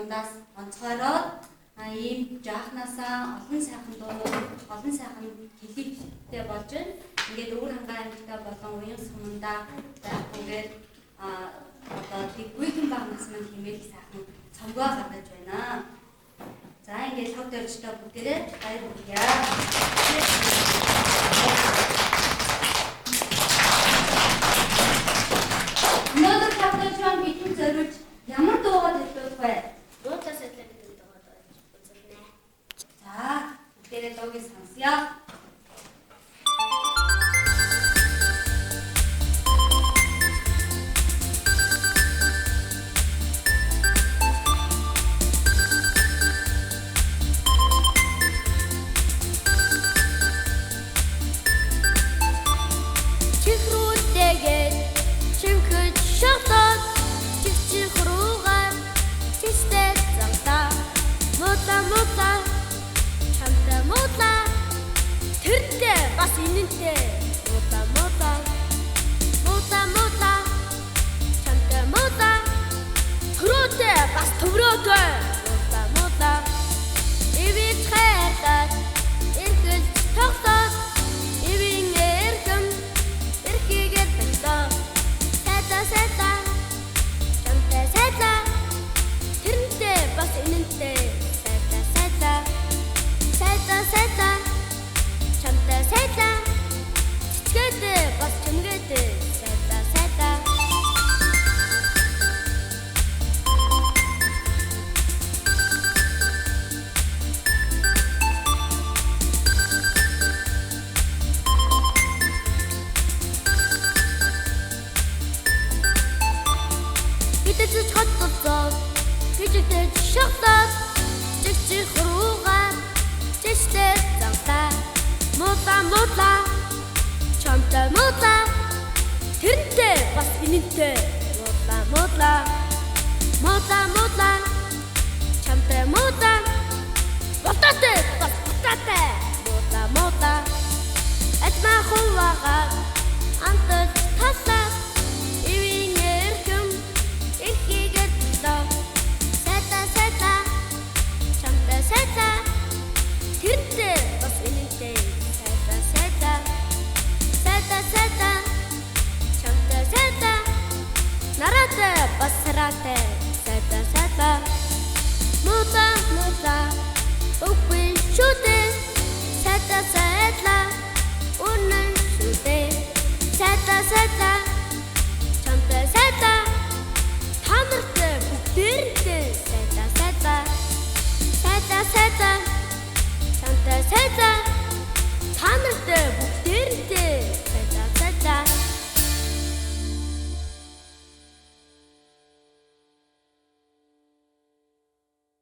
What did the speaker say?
дундаас онцгойроод ийм жаахнасаа олон сайхан хэлийгтэй болж байна. Ингээд өвөр хангаа аймагтаа болон уян сумандаа ингээд одоо гүйхэн багнаас маань хэмээх сайхан цомгоо гаргаж байна. За ингээд хот өрчтэй бүгдээрээ баяр хүргье. Өнөөдөр тавталчван бидний зориулж ямар дуугаар хэлбэх вэ? Дуутай сэтлэг гэдэг дуугаар үзүүлнэ. За бүгдээрээ дууг сонсъё. Чамтай муута болтоотой